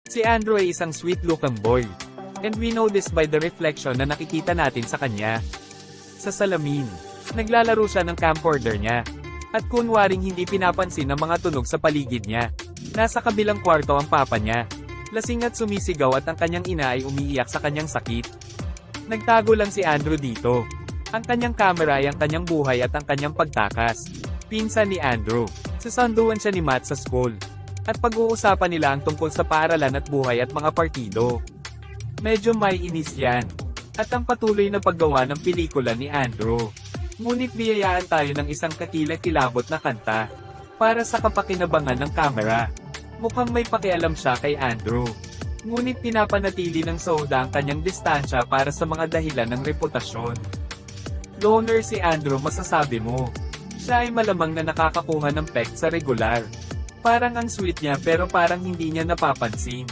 Si Andrew ay isang sweet-looking boy. And we know this by the reflection na nakikita natin sa kanya. Sa salamin, naglalaro siya ng camcorder niya. At kunwaring hindi pinapansin ang mga tunog sa paligid niya. Nasa kabilang kwarto ang papa niya. Lasing at sumisigaw at ang kanyang ina ay umiiyak sa kanyang sakit. Nagtago lang si Andrew dito. Ang kanyang camera ay ang kanyang buhay at ang kanyang pagtakas. Pinsan ni Andrew. Sasanduan siya ni Matt sa school. At pag-uusapan nila ang tungkol sa paaralan at buhay at mga partido. Medyo may inis yan. At ang patuloy na paggawa ng pelikula ni Andrew. Ngunit biyayaan tayo ng isang kakilakilabot na kanta. Para sa kapakinabangan ng kamera. Mukhang may pakialam siya kay Andrew. Ngunit pinapanatili ng Soda ang kanyang distansya para sa mga dahilan ng reputasyon. Loner si Andrew, masasabi mo. Siya ay malamang na nakakakuha ng pek sa regular. Parang ang sweet niya pero parang hindi niya napapansin.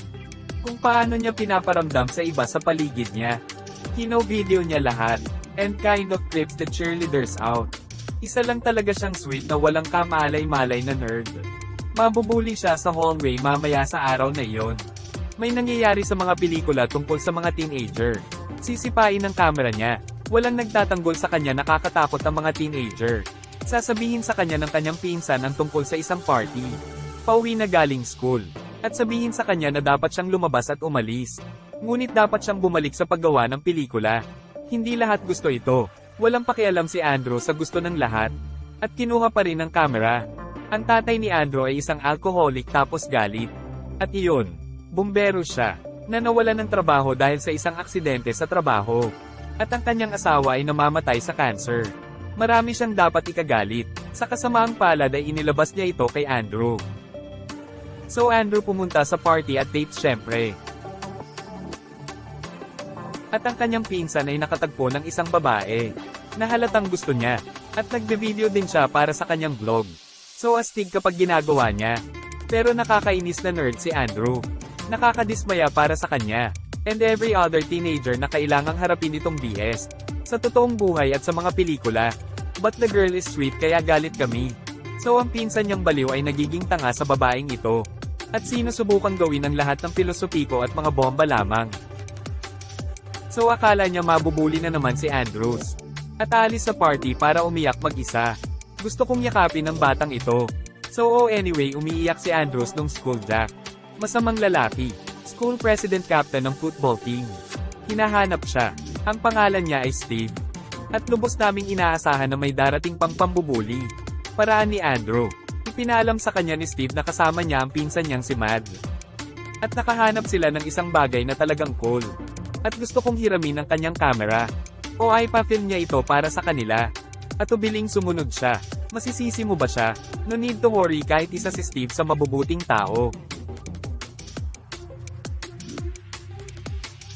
Kung paano niya pinaparamdam sa iba sa paligid niya. Kino-video niya lahat. And kind of creeps the cheerleaders out. Isa lang talaga siyang sweet na walang kamalay-malay na nerd. Mabubuli siya sa hallway mamaya sa araw na iyon. May nangyayari sa mga pelikula tungkol sa mga teenager. Sisipain ng camera niya. Walang nagtatanggol sa kanya, nakakatakot ang mga teenager. Sasabihin sa kanya ng kanyang pinsan ang tungkol sa isang party. Pauwi na galing school. At sabihin sa kanya na dapat siyang lumabas at umalis. Ngunit dapat siyang bumalik sa paggawa ng pelikula. Hindi lahat gusto ito. Walang pakialam si Andrew sa gusto ng lahat. At kinuha pa rin ang camera. Ang tatay ni Andrew ay isang alcoholic tapos galit. At iyon, bumbero siya, na nawalan ng trabaho dahil sa isang aksidente sa trabaho. At ang kanyang asawa ay namamatay sa cancer. Marami siyang dapat ikagalit. Sa kasamaang palad ay inilabas niya ito kay Andrew. So Andrew pumunta sa party at dates syempre. At ang kanyang pinsan ay nakatagpo ng isang babae, na halatang gusto niya, at nagbe-video din siya para sa kanyang vlog. So astig kapag ginagawa niya. Pero nakakainis na nerd si Andrew. Nakakadismaya para sa kanya. And every other teenager na kailangang harapin itong BS. Sa totoong buhay at sa mga pelikula. But the girl is sweet kaya galit kami. So ang pinsan niyang baliw ay nagiging tanga sa babaeng ito. At sinusubukan gawin ang lahat ng pilosopiko at mga bomba lamang. So akala niya mabubuli na naman si Andrews. At alis sa party para umiyak mag-isa. Gusto kong yakapin ang batang ito. So anyway, umiiyak si Andrews nung school jack. Masamang lalaki. School president captain ng football team. Hinahanap siya. Ang pangalan niya ay Steve. At lubos naming inaasahan na may darating pang pambubuli. Paraan ni Andrew. Ipinaalam sa kanya ni Steve na kasama niya ang pinsan niyang si Mad. At nakahanap sila ng isang bagay na talagang cool. At gusto kong hiramin ang kanyang camera. O ay pa-film niya ito para sa kanila. At ubiling sumunod siya. Masisisi mo ba siya? No need to worry, kahit isa si Steve sa mabubuting tao.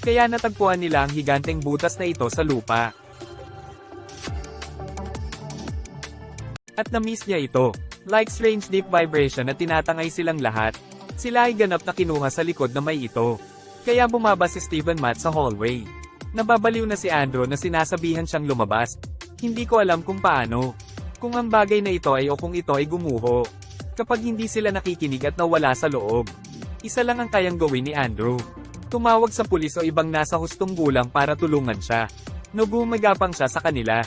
Kaya natagpuan nila ang higanteng butas na ito sa lupa. At na-miss niya ito. Like strange deep vibration na tinatangay silang lahat. Sila ay ganap na kinuha sa likod na may ito. Kaya bumaba si Steve and Matt sa hallway. Nababaliw na si Andrew na sinasabihan siyang lumabas. Hindi ko alam kung paano. Kung ang bagay na ito ay o kung ito ay gumuho. Kapag hindi sila nakikinig at nawala sa loob. Isa lang ang kayang gawin ni Andrew. Tumawag sa pulis o ibang nasa hustong gulang para tulungan siya. Nagumagapang siya sa kanila.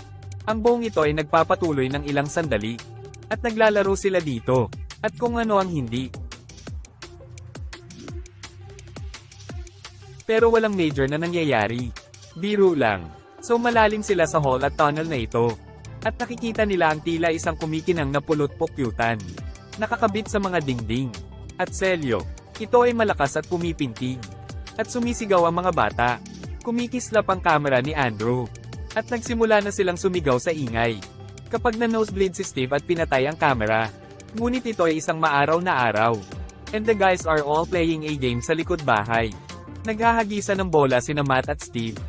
Ang buong ito ay nagpapatuloy ng ilang sandali. At naglalaro sila dito. At kung ano ang hindi. Pero walang major na nangyayari. Biro lang. So malalim sila sa hall at tunnel na ito. At nakikita nila ang tila isang kumikinang na pulot-pukyutan. Nakakabit sa mga dingding. At selyo. Ito ay malakas at pumipintig. At sumisigaw ang mga bata. Kumikislap ang camera ni Andrew. At nagsimula na silang sumigaw sa ingay. Kapag na-nosebleed si Steve at pinatay ang camera. Ngunit ito ay isang maaraw na araw. And the guys are all playing a game sa likod bahay. Naghahagisan ng bola sina Matt at Steve.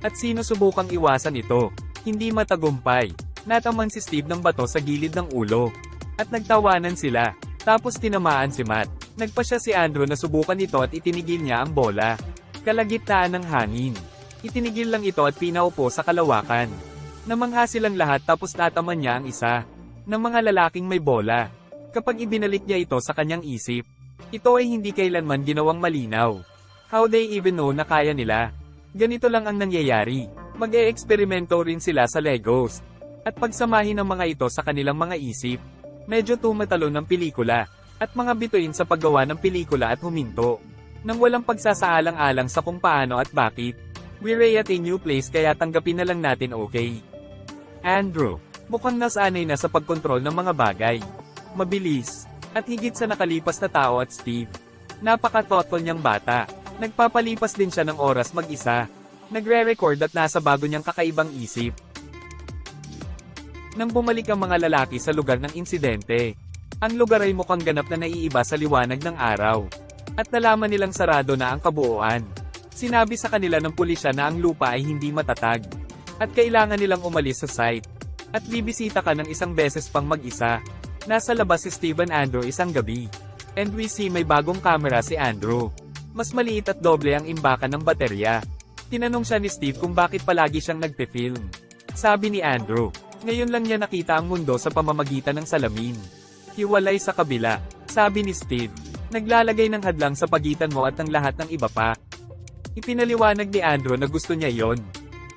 At sinusubukang iwasan ito. Hindi matagumpay. Nataman si Steve ng bato sa gilid ng ulo. At nagtawanan sila. Tapos tinamaan si Matt. Nagpa siya si Andrew na subukan ito at itinigil niya ang bola. Kalagitnaan ng hangin. Itinigil lang ito at pinaupo sa kalawakan. Namangha silang lahat tapos nataman niya ang isa ng mga lalaking may bola. Kapag ibinalik niya ito sa kanyang isip, Ito ay hindi kailanman ginawang malinaw. How they even know na kaya nila? Ganito lang ang nangyayari. Mag-e-eksperimento rin sila sa Legos. At pagsamahin ang mga ito sa kanilang mga isip, medyo tumatalo ng pelikula, at mga bituin sa paggawa ng pelikula at huminto. Nang walang pagsasaalang-alang sa kung paano at bakit. We're at a new place kaya tanggapin na lang natin, okay? Andrew, mukhang nasanay na sa pagkontrol ng mga bagay. Mabilis, at higit sa nakalipas na tao at Steve. Napaka-thoughtful niyang bata. Nagpapalipas din siya ng oras mag-isa. Nagre-record at nasa bago niyang kakaibang isip. Nang bumalik ang mga lalaki sa lugar ng insidente, ang lugar ay mukhang ganap na naiiba sa liwanag ng araw. At nalaman nilang sarado na ang kabuuan. Sinabi sa kanila ng pulisya na ang lupa ay hindi matatag. At kailangan nilang umalis sa site. At bibisita ka ng isang beses pang mag-isa. Nasa labas si Steven Andrew isang gabi. And we see may bagong camera si Andrew. Mas maliit at doble ang imbakan ng baterya. Tinanong siya ni Steve kung bakit palagi siyang nagpe-film. Sabi ni Andrew, ngayon lang niya nakita ang mundo sa pamamagitan ng salamin. Hiwalay sa kabila. Sabi ni Steve, naglalagay ng hadlang sa pagitan mo at ng lahat ng iba pa. Ipinaliwanag ni Andrew na gusto niya yon.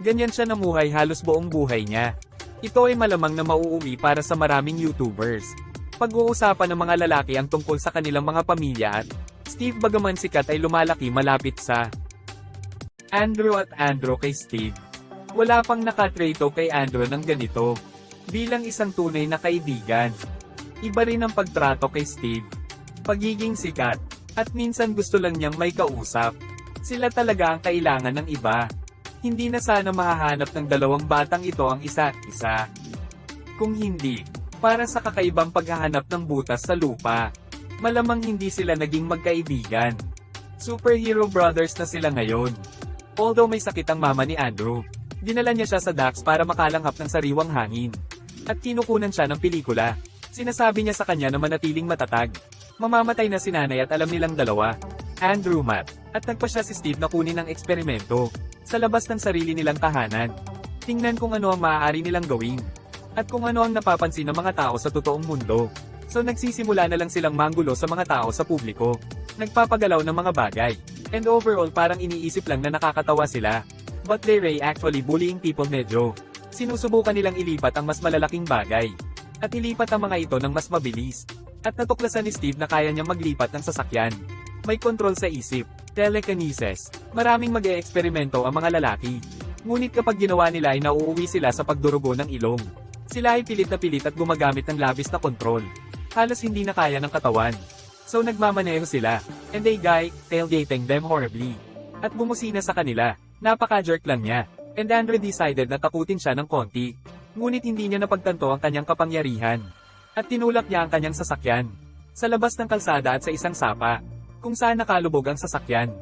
Ganyan siya namuhay halos buong buhay niya. Ito ay malamang na mauuwi para sa maraming YouTubers. Pag-uusapan ng mga lalaki ang tungkol sa kanilang mga pamilya at Steve bagaman sikat ay lumalaki malapit sa Andrew at Andrew kay Steve. Wala pang nakatreto kay Andrew ng ganito. Bilang isang tunay na kaibigan. Iba rin ang pagtrato kay Steve. Pagiging sikat. At minsan gusto lang niyang may kausap. Sila talaga ang kailangan ng iba. Hindi na sana mahahanap ng dalawang batang ito ang isa't isa. Kung hindi, para sa kakaibang paghahanap ng butas sa lupa, malamang hindi sila naging magkaibigan. Superhero brothers na sila ngayon. Although may sakit ang mama ni Andrew, dinala niya siya sa docks para makalanghap ng sariwang hangin. At kinukunan siya ng pelikula. Sinasabi niya sa kanya na manatiling matatag. Mamamatay na si nanay at alam nilang dalawa, Andrew Matt, at nagpa siya si Steve na kunin ang eksperimento, sa labas ng sarili nilang tahanan. Tingnan kung ano ang maaari nilang gawin, at kung ano ang napapansin ng mga tao sa totoong mundo. So nagsisimula na lang silang manggulo sa mga tao sa publiko, nagpapagalaw ng mga bagay, and overall parang iniisip lang na nakakatawa sila. But they're actually bullying people medyo. Sinusubukan nilang ilipat ang mas malalaking bagay, at ilipat ang mga ito ng mas mabilis. At natuklasan ni Steve na kaya niyang maglipat ng sasakyan. May kontrol sa isip, telekinesis. Maraming mag-e-eksperimento ang mga lalaki. Ngunit kapag ginawa nila ay nauuwi sila sa pagdurugo ng ilong. Sila ay pilit at gumagamit ng labis na kontrol. Halos hindi na kaya ng katawan. So nagmamaneho sila, and they tailgating them horribly. At bumusina sa kanila, napaka-jerk lang niya. And Andrew decided na takutin siya ng konti. Ngunit hindi niya napagtanto ang kanyang kapangyarihan. At tinulak niya ang kanyang sasakyan. Sa labas ng kalsada at sa isang sapa, kung saan nakalubog ang sasakyan.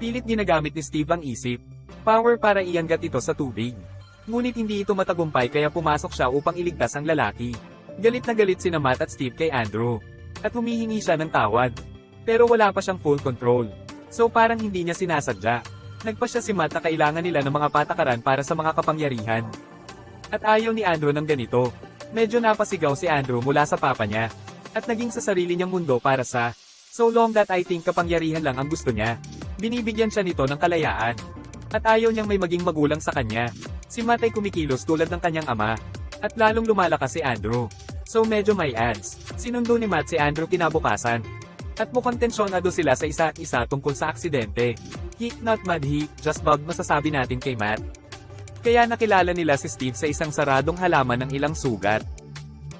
Pilit ginagamit ni Steve ang isip. Power para ianggat ito sa tubig. Ngunit hindi ito matagumpay kaya pumasok siya upang iligtas ang lalaki. Galit na galit sina Matt at Steve kay Andrew. At humihingi siya ng tawad. Pero wala pa siyang full control. So parang hindi niya sinasadya. Nagpa siya si Matt na kailangan nila ng mga patakaran para sa mga kapangyarihan. At ayaw ni Andrew ng ganito. Medyo napasigaw si Andrew mula sa papa niya. At naging sa sarili niyang mundo para sa so long that I think kapangyarihan lang ang gusto niya. Binibigyan siya nito ng kalayaan. At ayaw niyang may maging magulang sa kanya. Si Matt ay kumikilos tulad ng kanyang ama. At lalong lumalakas si Andrew. So medyo may ads. Sinundo ni Matt si Andrew kinabukasan. At mukhang tensyonado sila sa isa't isa tungkol sa aksidente. He, not mad he, just bug masasabi natin kay Matt. Kaya nakilala nila si Steve sa isang saradong halaman ng ilang sugat.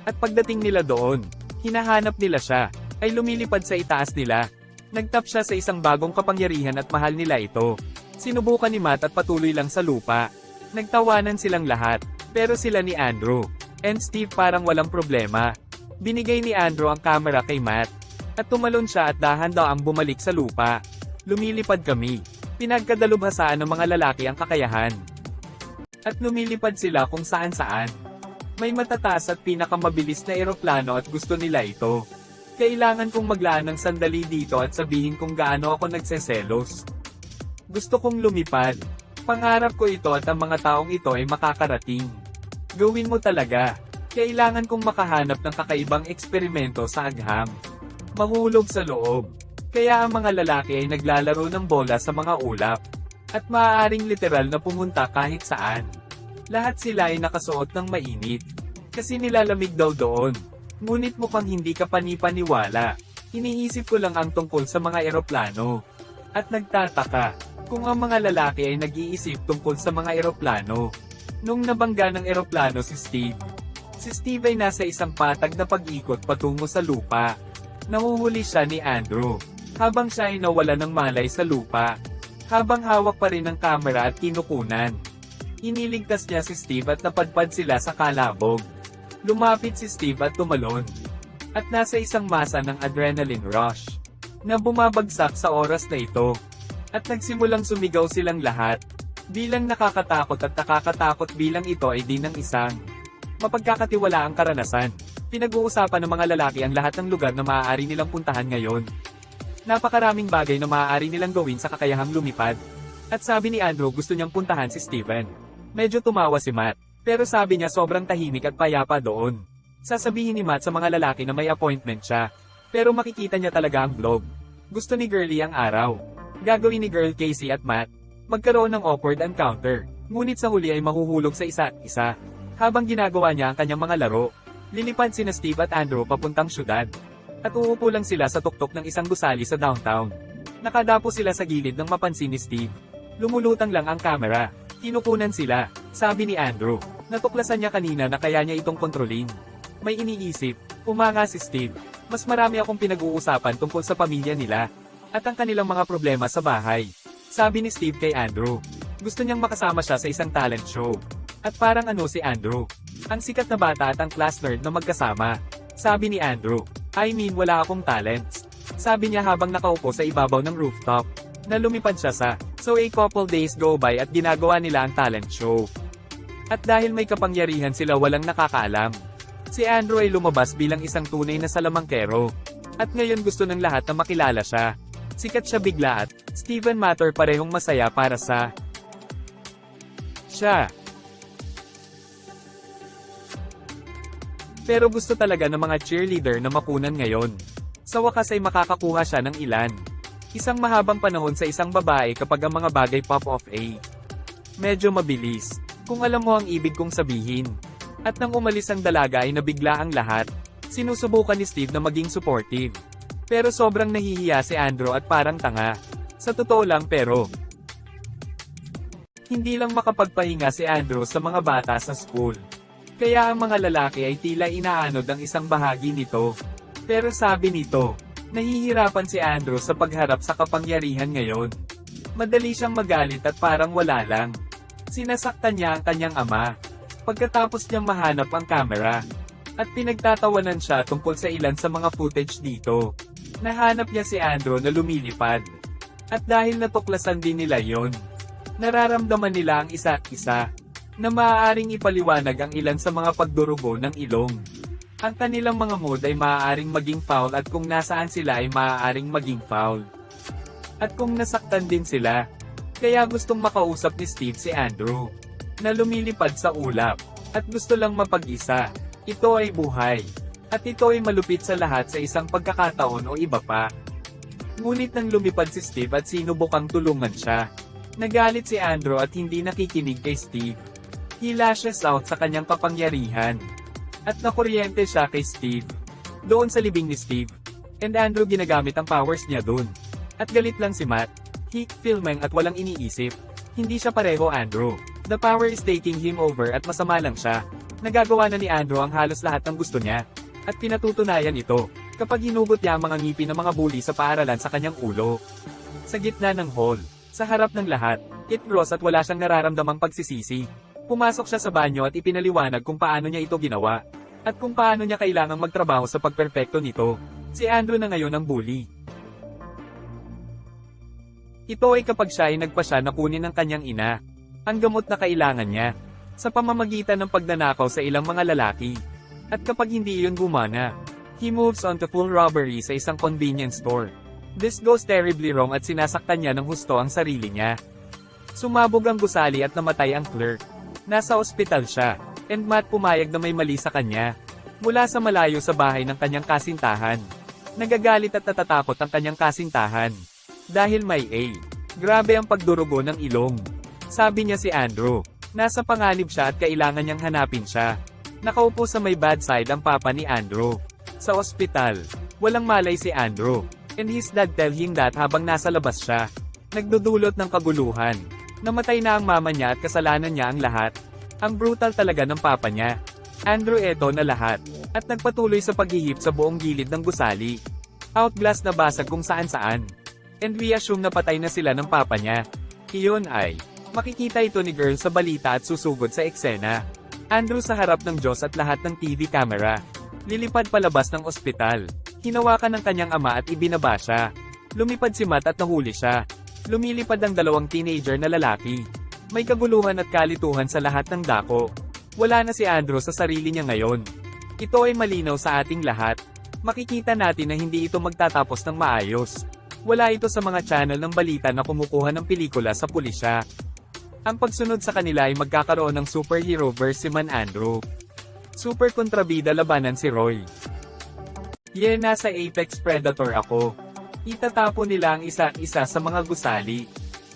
At pagdating nila doon, hinahanap nila siya, ay lumilipad sa itaas nila. Nagtap siya sa isang bagong kapangyarihan at mahal nila ito. Sinubukan ni Matt at patuloy lang sa lupa. Nagtawanan silang lahat, pero sila ni Andrew and Steve parang walang problema. Binigay ni Andrew ang camera kay Matt. At tumalon siya at dahan-daang bumalik sa lupa. Lumilipad kami. Pinagkadalubhasaan ng mga lalaki ang kakayahan. At lumilipad sila kung saan-saan. May matataas at pinakamabilis na eroplano at gusto nila ito. Kailangan kong maglaan ng sandali dito at sabihin kung gaano ako nagseselos. Gusto kong lumipad. Pangarap ko ito at ang mga taong ito ay makakarating. Gawin mo talaga. Kailangan kong makahanap ng kakaibang eksperimento sa agham. Mahulog sa loob. Kaya ang mga lalaki ay naglalaro ng bola sa mga ulap. At maaaring literal na pumunta kahit saan. Lahat sila ay nakasuot ng mainit. Kasi nilalamig daw doon. Ngunit mukhang hindi ka panipaniwala. Iniisip ko lang ang tungkol sa mga eroplano. At nagtataka, kung ang mga lalaki ay nag-iisip tungkol sa mga eroplano. Nung nabangga ng eroplano si Steve ay nasa isang patag na pag-ikot patungo sa lupa. Nahuhuli siya ni Andrew, habang siya ay nawala ng malay sa lupa. Habang hawak pa rin ng kamera at kinukunan. Iniligtas niya si Steve at napadpad sila sa kalabog. Lumapit si Steve at tumalon. At nasa isang masa ng adrenaline rush, na bumabagsak sa oras na ito. At nagsimulang sumigaw silang lahat. Bilang nakakatakot at nakakatakot bilang ito ay di ng isang mapagkakatiwalaang karanasan. Pinag-uusapan ng mga lalaki ang lahat ng lugar na maaari nilang puntahan ngayon. Napakaraming bagay na maaari nilang gawin sa kakayahang lumipad. At sabi ni Andrew gusto niyang puntahan si Steven. Medyo tumawa si Matt, pero sabi niya sobrang tahimik at payapa doon. Sasabihin ni Matt sa mga lalaki na may appointment siya. Pero makikita niya talaga ang vlog. Gusto ni Girlie ang araw. Gagawin ni Girl Casey at Matt magkaroon ng awkward encounter. Ngunit sa huli ay mahuhulog sa isa't isa. Habang ginagawa niya ang kanyang mga laro, lilipad sina Steve at Andrew papuntang syudad. At uupo lang sila sa tuktok ng isang gusali sa downtown. Nakadapo sila sa gilid nang mapansin ni Steve. Lumulutang lang ang kamera. Kinukunan sila, sabi ni Andrew. Natuklasan niya kanina na kaya niya itong kontrolin. May iniisip, umanga si Steve. Mas marami akong pinag-uusapan tungkol sa pamilya nila. At ang kanilang mga problema sa bahay. Sabi ni Steve kay Andrew. Gusto niyang makasama siya sa isang talent show. At parang ano si Andrew? Ang sikat na bata at ang class nerd na magkasama. Sabi ni Andrew. I mean wala akong talents. Sabi niya habang nakaupo sa ibabaw ng rooftop. Na lumipad siya sa. So a couple days go by at ginagawa nila ang talent show. At dahil may kapangyarihan sila walang nakakaalam. Si Andrew ay lumabas bilang isang tunay na salamangkero. At ngayon gusto ng lahat na makilala siya. Sikat siya bigla at Steven Matter parehong masaya para sa siya. Pero gusto talaga ng mga cheerleader na makunan ngayon. Sa wakas ay makakakuha siya ng ilan. Isang mahabang panahon sa isang babae kapag ang mga bagay pop off ay medyo mabilis. Kung alam mo ang ibig kong sabihin. At nang umalis ang dalaga ay nabigla ang lahat. Sinusubukan ni Steve na maging supportive. Pero sobrang nahihiya si Andrew at parang tanga. Sa totoo lang pero hindi lang makapagpahinga si Andrew sa mga bata sa school. Kaya ang mga lalaki ay tila inaanod ang isang bahagi nito. Pero sabi nito, nahihirapan si Andrew sa pagharap sa kapangyarihan ngayon. Madali siyang magalit at parang wala lang. Sinasaktan niya ang kanyang ama. Pagkatapos niyang mahanap ang kamera. At pinagtatawanan siya tungkol sa ilan sa mga footage dito. Nahanap niya si Andrew na lumilipad. At dahil natuklasan din nila yon, nararamdaman nila ang isa't isa. Na maaaring ipaliwanag ang ilan sa mga pagdurugo ng ilong. Ang kanilang mga mood ay maaaring maging foul at kung nasaan sila ay maaaring maging foul. At kung nasaktan din sila, kaya gustong makausap ni Steve si Andrew, na lumilipad sa ulap, at gusto lang mapag-isa. Ito ay buhay. At ito ay malupit sa lahat sa isang pagkakataon o iba pa. Ngunit nang lumipad si Steve at sinubukang tulungan siya, nagalit si Andrew at hindi nakikinig kay Steve. He lashes out sa kanyang kapangyarihan. At nakuryente siya kay Steve. Doon sa libing ni Steve. And Andrew ginagamit ang powers niya doon. At galit lang si Matt. He, filming at walang iniisip. Hindi siya pareho Andrew. The power is taking him over at masama lang siya. Nagagawa na ni Andrew ang halos lahat ng gusto niya. At pinatutunayan ito. Kapag hinugot niya ang mga ngipin ng mga bully sa paaralan sa kanyang ulo. Sa gitna ng hall. Sa harap ng lahat. It grows at wala siyang nararamdamang pagsisisi. Pumasok siya sa banyo at ipinaliwanag kung paano niya ito ginawa. At kung paano niya kailangang magtrabaho sa pagperpekto nito. Si Andrew na ngayon ang bully. Ito ay kapag siya ay nagpasya na kunin ng kanyang ina. Ang gamot na kailangan niya. Sa pamamagitan ng pagnanakaw sa ilang mga lalaki. At kapag hindi iyon gumana, he moves on to full robbery sa isang convenience store. This goes terribly wrong at sinasaktan niya ng husto ang sarili niya. Sumabog ang gusali at namatay ang clerk. Nasa ospital siya, and Matt pumayag na may mali sa kanya. Mula sa malayo sa bahay ng kanyang kasintahan. Nagagalit at natatakot ang kanyang kasintahan. Dahil may A. Grabe ang pagdurugo ng ilong. Sabi niya si Andrew. Nasa panganib siya at kailangan niyang hanapin siya. Nakaupo sa may bad side ang papa ni Andrew. Sa ospital, walang malay si Andrew. And his dad tell him that habang nasa labas siya. Nagdudulot ng kaguluhan. Namatay na ang mama niya at kasalanan niya ang lahat. Ang brutal talaga ng papa niya. Andrew eto na lahat. At nagpatuloy sa paghihip sa buong gilid ng gusali. Outglass na basag kung saan-saan. And we assume na patay na sila ng papa niya. Iyon ay, makikita ito ni girl sa balita at susugod sa eksena. Andrew sa harap ng Diyos at lahat ng TV camera. Lilipad palabas ng ospital. Hinawakan ng kanyang ama at ibinaba siya. Lumipad si Matt at nahuli siya. Lumilipad ang dalawang teenager na lalaki. May kaguluhan at kalituhan sa lahat ng dako. Wala na si Andrew sa sarili niya ngayon. Ito ay malinaw sa ating lahat. Makikita natin na hindi ito magtatapos ng maayos. Wala ito sa mga channel ng balita na kumukuha ng pelikula sa pulisya. Ang pagsunod sa kanila ay magkakaroon ng superhero verse si Man Andrew. Super kontrabida labanan si Roy. Nasa Apex Predator ako. Itatapo nila ang isa't isa sa mga gusali.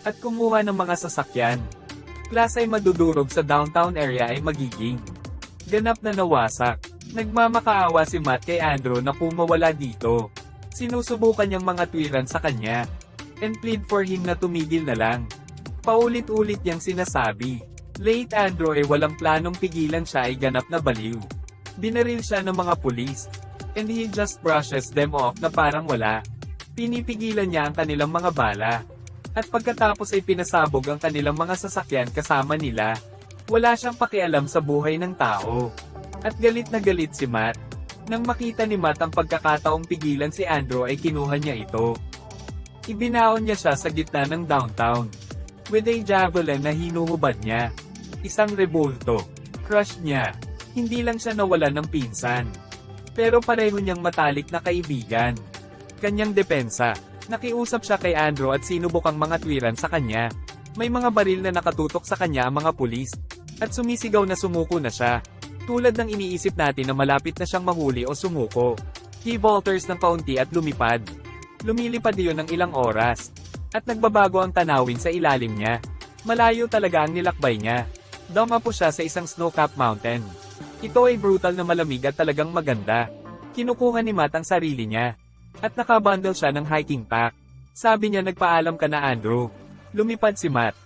At kumuha ng mga sasakyan. Class ay madudurog sa downtown area ay magiging ganap na nawasak. Nagmamakaawa si Matt kay Andrew na pumawala dito. Sinusubukan niyang mga tuwiran sa kanya. And plead for him na tumigil na lang. Paulit-ulit niyang sinasabi. Late Andrew ay walang planong pigilan siya ay ganap na baliw. Binaril siya ng mga pulis. And he just brushes them off na parang wala. Pinipigilan niya ang kanilang mga bala. At pagkatapos ay pinasabog ang kanilang mga sasakyan kasama nila. Wala siyang pakialam sa buhay ng tao. At galit na galit si Matt. Nang makita ni Matt ang pagkakataong pigilan si Andrew ay kinuha niya ito. Ibinaon niya siya sa gitna ng downtown. With a javelin na hinuhubad niya. Isang rebulto. Crush niya. Hindi lang siya nawalan ng pinsan. Pero pareho niyang matalik na kaibigan. Kanyang depensa. Nakiusap siya kay Andrew at sinubok ang mga tuwiran sa kanya. May mga baril na nakatutok sa kanya ang mga pulis. At sumisigaw na sumuko na siya. Tulad ng iniisip natin na malapit na siyang mahuli o sumuko. He falters ng kaunti at lumipad. Lumilipad iyon ng ilang oras. At nagbabago ang tanawin sa ilalim niya. Malayo talaga ang nilakbay niya. Dumapo siya sa isang snow-capped mountain. Ito ay brutal na malamig at talagang maganda. Kinukuha ni Matt ang sarili niya. At nakabundle siya ng hiking pack. Sabi niya nagpaalam ka na Andrew. Lumipad si Matt.